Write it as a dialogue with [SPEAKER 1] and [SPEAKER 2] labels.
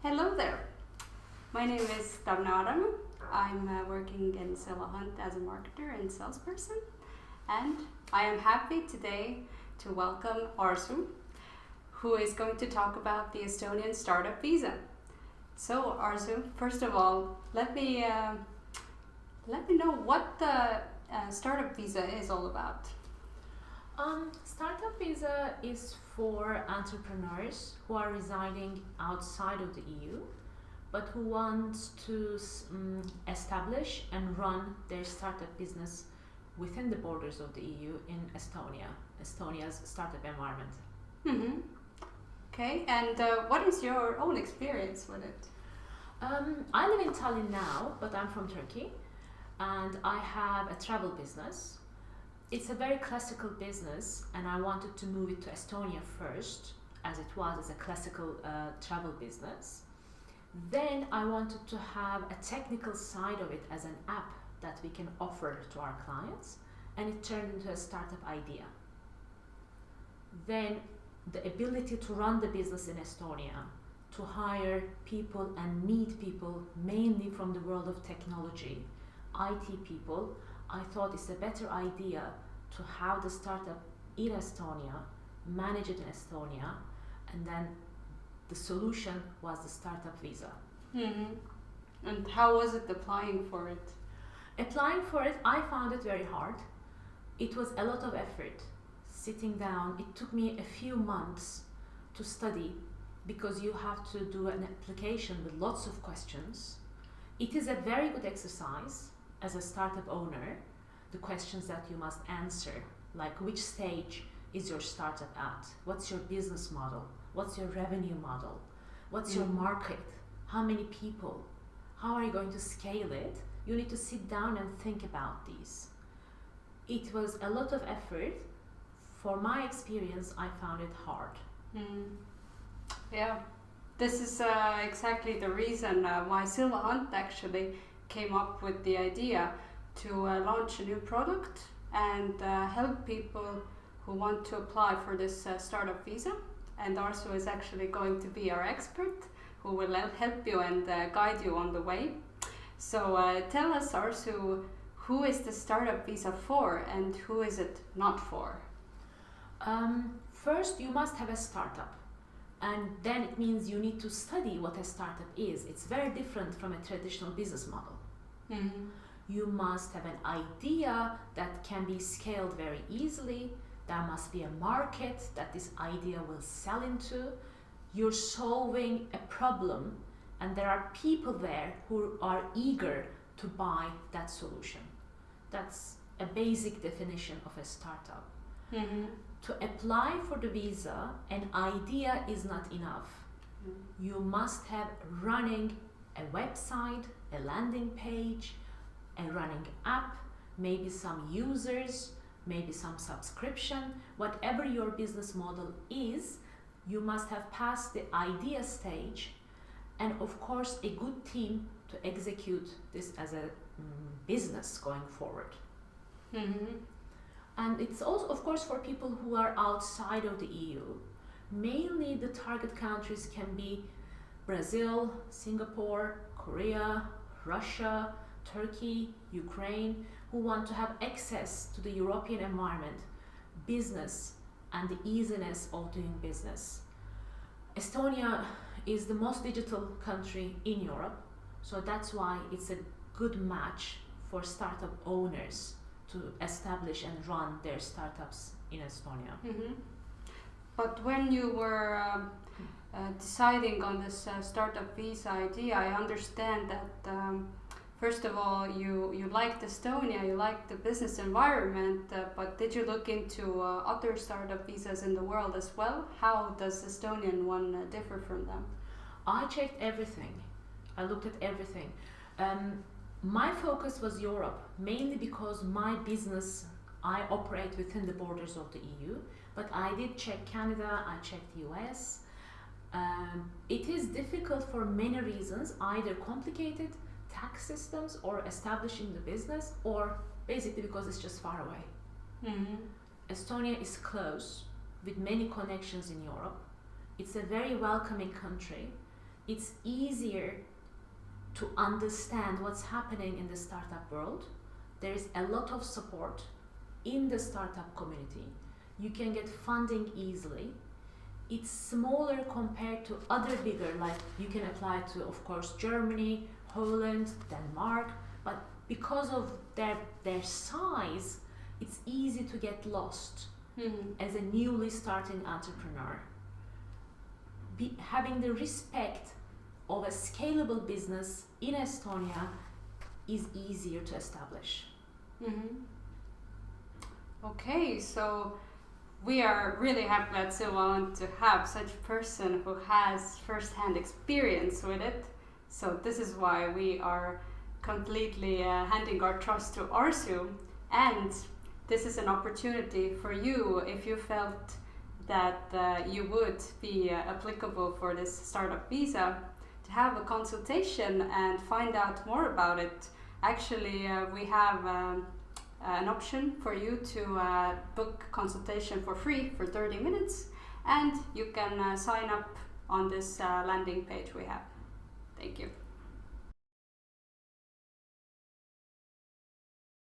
[SPEAKER 1] Hello there. My name is Tarna. I'm working in Silla Hunt as a marketer and salesperson, and I am happy today to welcome Arzu, who is going to talk about the Estonian startup visa. So, Arzu, first of all, let me know what the startup visa is all about.
[SPEAKER 2] Startup visa is for entrepreneurs who are residing outside of the EU, but who want to establish and run their startup business within the borders of the EU in Estonia's startup environment.
[SPEAKER 1] Mm-hmm. Okay, and what is your own experience with it?
[SPEAKER 2] I live in Tallinn now, but I'm from Turkey, and I have a travel business. It's a very classical business, and I wanted to move it to Estonia first, as it was as a classical travel business. Then I wanted to have a technical side of it as an app that we can offer to our clients, and it turned into a startup idea. Then the ability to run the business in Estonia, to hire people and meet people mainly from the world of technology, IT people, I thought it's a better idea to have the startup in Estonia, manage it in Estonia, and then the solution was the startup visa.
[SPEAKER 1] Mm-hmm. And how was it applying for it?
[SPEAKER 2] Applying for it, I found it very hard. It was a lot of effort. Sitting down, it took me a few months to study because you have to do an application with lots of questions. It is a very good exercise as a startup owner, the questions that you must answer, like which stage is your startup at? What's your business model? What's your revenue model? What's your market? How many people? How are you going to scale it? You need to sit down and think about these. It was a lot of effort. For my experience, I found it hard.
[SPEAKER 1] Yeah, this is exactly the reason why Silla Hunt actually came up with the idea to launch a new product and help people who want to apply for this startup visa. And Arzu is actually going to be our expert who will help you and guide you on the way. So tell us, Arzu, who is the startup visa for and who is it not for?
[SPEAKER 2] First, you must have a startup. And then it means you need to study what a startup is. It's very different from a traditional business model.
[SPEAKER 1] Mm-hmm.
[SPEAKER 2] You must have an idea that can be scaled very easily. There must be a market that this idea will sell into. You're solving a problem, and there are people there who are eager to buy that solution. That's a basic definition of a startup.
[SPEAKER 1] Mm-hmm.
[SPEAKER 2] To apply for the visa, an idea is not enough. You must have running a website, a landing page, a running app, maybe some users, maybe some subscription. Whatever your business model is, you must have passed the idea stage, and of course a good team to execute this as a business going forward.
[SPEAKER 1] Mm-hmm.
[SPEAKER 2] And it's also, of course, for people who are outside of the EU. Mainly the target countries can be Brazil, Singapore, Korea, Russia, Turkey, Ukraine, who want to have access to the European environment, business, and the easiness of doing business. Estonia is the most digital country in Europe, so that's why it's a good match for startup owners to establish and run their startups in Estonia.
[SPEAKER 1] Mm-hmm. But when you were deciding on this startup visa idea, I understand that first of all you liked Estonia, you liked the business environment, but did you look into other startup visas in the world as well? How does Estonian one differ from them?
[SPEAKER 2] I checked everything. I looked at everything. My focus was Europe, mainly because my business, I operate within the borders of the EU, but I did check Canada, I checked US. It is difficult for many reasons, either complicated tax systems or establishing the business, or basically because it's just far away.
[SPEAKER 1] Mm-hmm.
[SPEAKER 2] Estonia is close with many connections in Europe. It's a very welcoming country. it's easier to understand what's happening in the startup world. There is a lot of support in the startup community. You can get funding easily. It's smaller compared to other bigger, like you can apply to, of course, Germany, Holland, Denmark, but because of their size, it's easy to get lost as a newly starting entrepreneur. Having the respect of a scalable business in Estonia is easier to establish.
[SPEAKER 1] Okay, so we are really happy at Silvan to have such a person who has first-hand experience with it. So this is why we are completely handing our trust to Arsu, and this is an opportunity for you if you felt that you would be applicable for this startup visa to have a consultation and find out more about it. Actually, we have an option for you to book consultation for free for 30 minutes, and you can sign up on this landing page we have. Thank you.